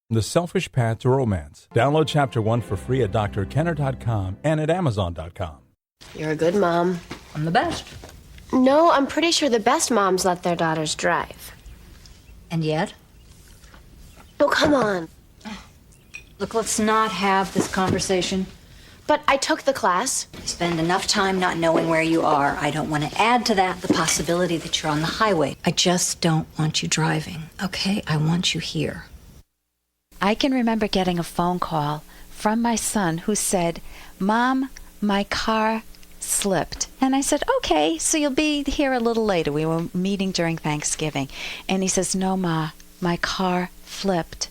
The Selfish Path to Romance. Download Chapter 1 for free at drkenner.com and at amazon.com. You're a good mom. I'm the best. No, I'm pretty sure the best moms let their daughters drive. And yet? Oh, come on. Look, let's not have this conversation. But I took the class. You spend enough time not knowing where you are. I don't want to add to that the possibility that you're on the highway. I just don't want you driving, okay? I want you here. I can remember getting a phone call from my son who said, "Mom, my car slipped." And I said, "Okay, so you'll be here a little later." We were meeting during Thanksgiving. And he says, "No, Ma, my car flipped.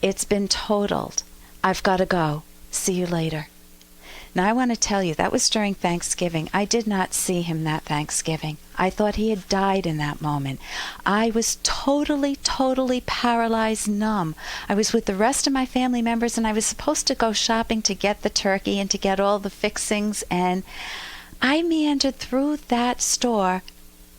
It's been totaled. I've got to go. See you later." Now, I want to tell you, that was during Thanksgiving. I did not see him that Thanksgiving. I thought he had died in that moment. I was totally paralyzed, numb. I was with the rest of my family members, and I was supposed to go shopping to get the turkey and to get all the fixings, and I meandered through that store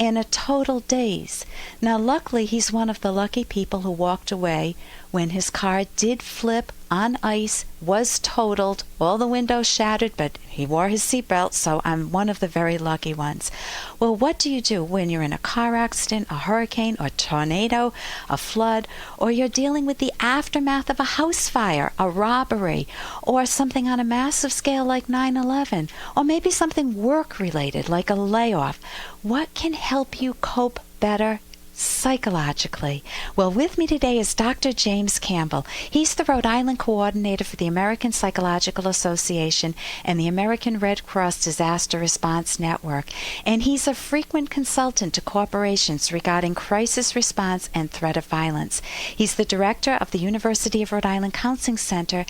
in a total daze. Now, luckily, he's one of the lucky people who walked away when his car did flip on ice, was totaled, all the windows shattered, but he wore his seatbelt, so I'm one of the very lucky ones. Well, what do you do when you're in a car accident, a hurricane, a tornado, a flood, or you're dealing with the aftermath of a house fire, a robbery, or something on a massive scale like 9/11, or maybe something work-related like a layoff? What can help you cope better psychologically? Well, with me today is Dr. James Campbell. He's the Rhode Island coordinator for the American Psychological Association and the American Red Cross Disaster Response Network, and he's a frequent consultant to corporations regarding crisis response and threat of violence. He's the director of the University of Rhode Island Counseling Center,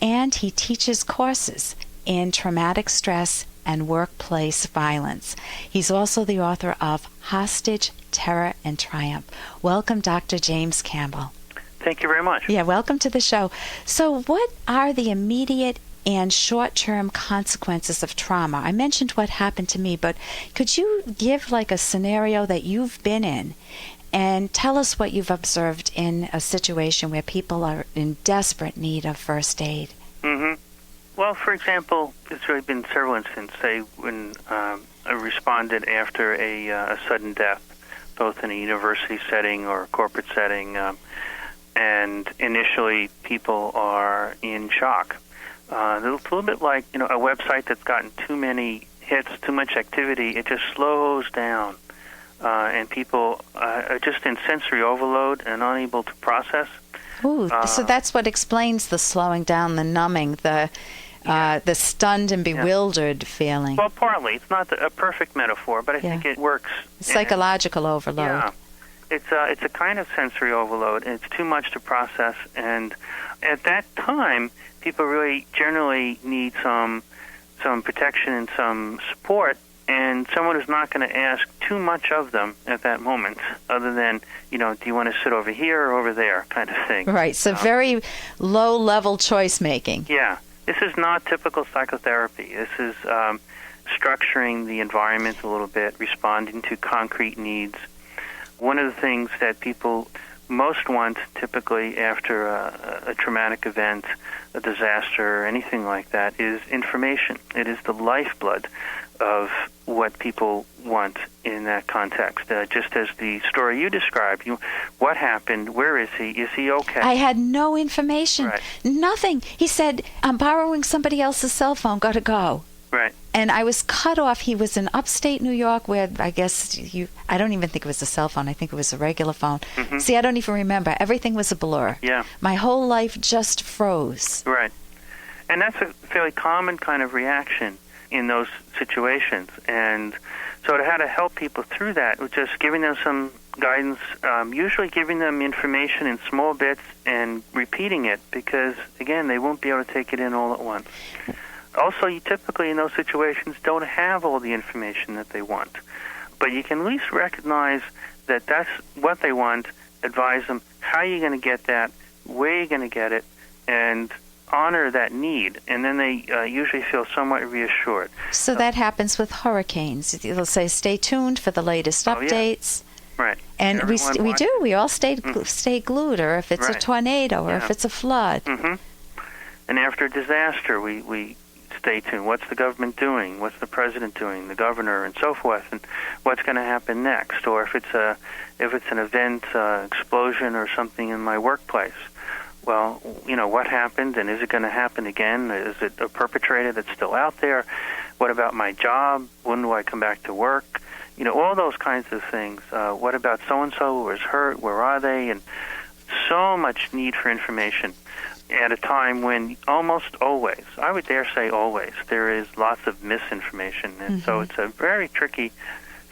and he teaches courses in traumatic stress and workplace violence. He's also the author of Hostage, Terror, and Triumph. Welcome, Dr. James Campbell. Thank you very much. Yeah, welcome to the show. So what are the immediate and short-term consequences of trauma? I mentioned what happened to me, but could you give like a scenario that you've been in and tell us what you've observed in a situation where people are in desperate need of first aid? Mm-hmm. Well, for example, there's really been several instances, say, when I responded after a sudden death, both in a university setting or a corporate setting, and initially people are in shock. It's a little bit like, a website that's gotten too many hits, too much activity, it just slows down, and people are just in sensory overload and unable to process. Ooh, so that's what explains the slowing down, the numbing, the stunned and bewildered feeling. Well, partly. It's not a perfect metaphor, but I think it works. Psychological overload. Yeah. It's a kind of sensory overload, and it's too much to process. And at that time, people really generally need some protection and some support, and someone is not going to ask too much of them at that moment, other than, do you want to sit over here or over there kind of thing. Right, so very low-level choice-making. Yeah. This is not typical psychotherapy. This is structuring the environment a little bit, responding to concrete needs. One of the things that people most want typically after a traumatic event, a disaster, or anything like that is information. It is the lifeblood of what people want in that context. Just as the story you described, what happened, where is he okay? I had no information, right. Nothing. He said, "I'm borrowing somebody else's cell phone, gotta go." Right. And I was cut off. He was in upstate New York where I guess I don't even think it was a cell phone. I think it was a regular phone. Mm-hmm. See, I don't even remember. Everything was a blur. Yeah. My whole life just froze. Right. And that's a fairly common kind of reaction in those situations. And so to how to help people through that, was just giving them some guidance, usually giving them information in small bits and repeating it, because, again, they won't be able to take it in all at once. Also, you typically in those situations don't have all the information that they want. But you can at least recognize that that's what they want, advise them how you're going to get that, where you're going to get it, and honor that need. And then they usually feel somewhat reassured. So that happens with hurricanes. They'll say, stay tuned for the latest updates. Right. And Everyone we do. We all stay glued, or if it's a Right. tornado, or if it's a flood. Mm-hmm. And after a disaster, we stay tuned. What's the government doing? What's the president doing? The governor, and so forth. And what's going to happen next? Or if it's an event, explosion, or something in my workplace. Well, what happened, and is it going to happen again? Is it a perpetrator that's still out there? What about my job? When do I come back to work? All those kinds of things. What about so-and-so who was hurt? Where are they? And so much need for information at a time when almost always, I would dare say always, there is lots of misinformation. And so it's a very tricky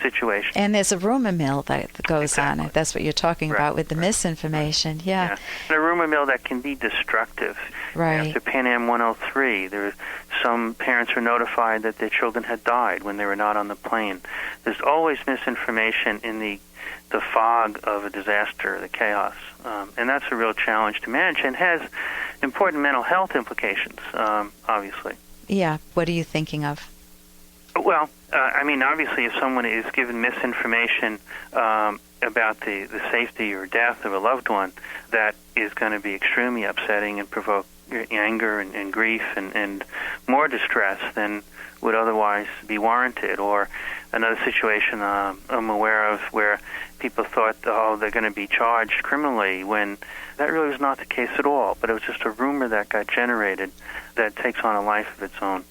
situation. And there's a rumor mill that goes Exactly. on. That's what you're talking about with the misinformation. Yeah. And a rumor mill that can be destructive. Right. After Pan Am 103, some parents were notified that their children had died when they were not on the plane. There's always misinformation in the fog of a disaster, the chaos. And that's a real challenge to manage and has important mental health implications, obviously. Yeah. What are you thinking of? Well, obviously, if someone is given misinformation about the safety or death of a loved one, that is going to be extremely upsetting and provoke anger and grief and more distress than would otherwise be warranted. Or another situation I'm aware of where people thought, they're going to be charged criminally, when that really was not the case at all. But it was just a rumor that got generated that takes on a life of its own.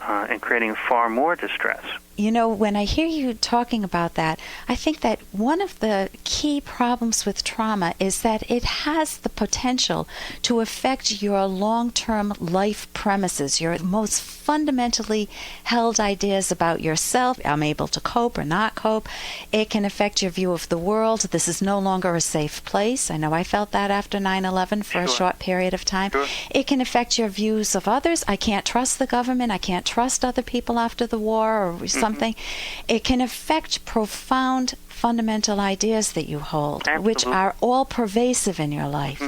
And creating far more distress. When I hear you talking about that, I think that one of the key problems with trauma is that it has the potential to affect your long-term life premises, your most fundamentally held ideas about yourself. I'm able to cope or not cope. It can affect your view of the world. This is no longer a safe place. I know I felt that after 9/11 for a short period of time. Sure. It can affect your views of others. I can't trust the government. I can't trust other people after the war or something. It can affect profound fundamental ideas that you hold, Absolutely. which are all pervasive in your life.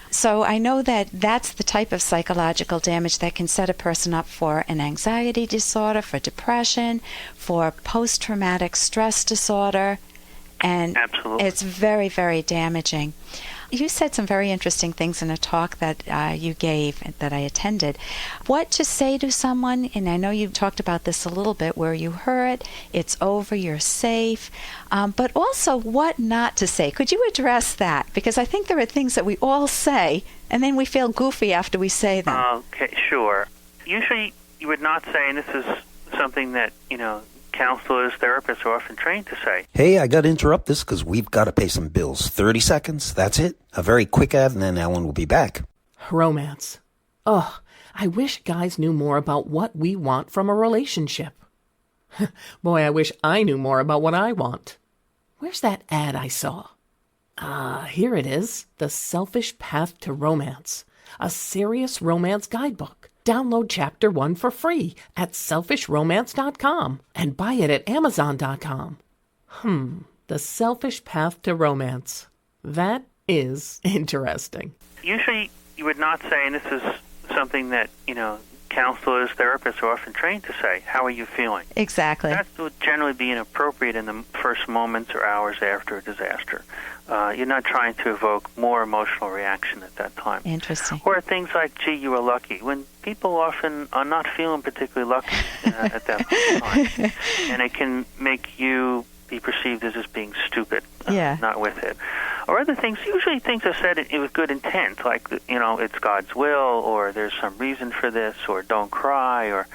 So I know that that's the type of psychological damage that can set a person up for an anxiety disorder, for depression, for post-traumatic stress disorder, and Absolutely. it's very, very damaging. You said some very interesting things in a talk that you gave, that I attended. What to say to someone, and I know you talked about this a little bit, where you hurt, it's over, you're safe, but also what not to say. Could you address that? Because I think there are things that we all say, and then we feel goofy after we say them. Okay, sure. Usually you would not say, and this is something that, counselors, therapists are often trained to say. Hey, I got to interrupt this because we've got to pay some bills. 30 seconds, that's it. A very quick ad, and then Ellen will be back. Romance. Ugh, I wish guys knew more about what we want from a relationship. Boy, I wish I knew more about what I want. Where's that ad I saw? Here it is. The Selfish Path to Romance. A serious romance guidebook. Download Chapter 1 for free at selfishromance.com and buy it at amazon.com. The Selfish Path to Romance. That is interesting. Usually you would not say, and this is something that, counselors, therapists are often trained to say, how are you feeling? Exactly. That would generally be inappropriate in the first moments or hours after a disaster. You're not trying to evoke more emotional reaction at that time. Interesting. Or things like, gee, you were lucky, when people often are not feeling particularly lucky at that time. And it can make you be perceived as just being stupid, not with it. Or other things, usually things are said with good intent, like, it's God's will, or there's some reason for this, or don't cry, or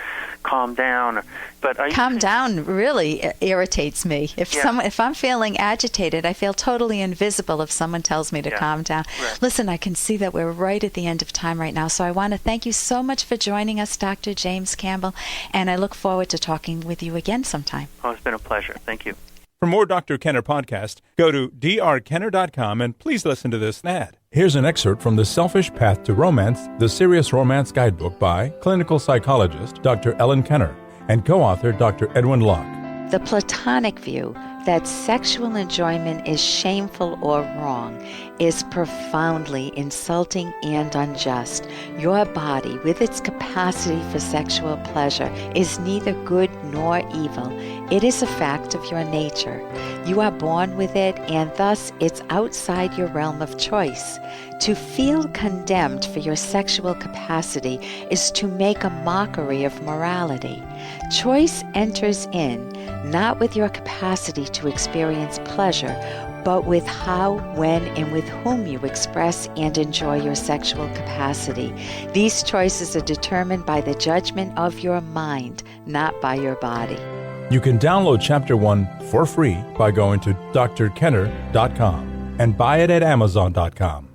calm down. But calm down really irritates me. If I'm feeling agitated, I feel totally invisible if someone tells me to calm down. Right. Listen, I can see that we're right at the end of time right now, so I want to thank you so much for joining us, Dr. James Campbell, and I look forward to talking with you again sometime. Oh, it's been a pleasure. Thank you. For more Dr. Kenner podcast, go to drkenner.com and please listen to this ad. Here's an excerpt from The Selfish Path to Romance, the Serious Romance Guidebook by clinical psychologist Dr. Ellen Kenner and co-author Dr. Edwin Locke. The Platonic view that sexual enjoyment is shameful or wrong is profoundly insulting and unjust. Your body, with its capacity for sexual pleasure, is neither good nor evil. It is a fact of your nature. You are born with it, and thus it's outside your realm of choice. To feel condemned for your sexual capacity is to make a mockery of morality. Choice enters in, not with your capacity to experience pleasure, but with how, when, and with whom you express and enjoy your sexual capacity. These choices are determined by the judgment of your mind, not by your body. You can download Chapter 1 for free by going to drkenner.com and buy it at amazon.com.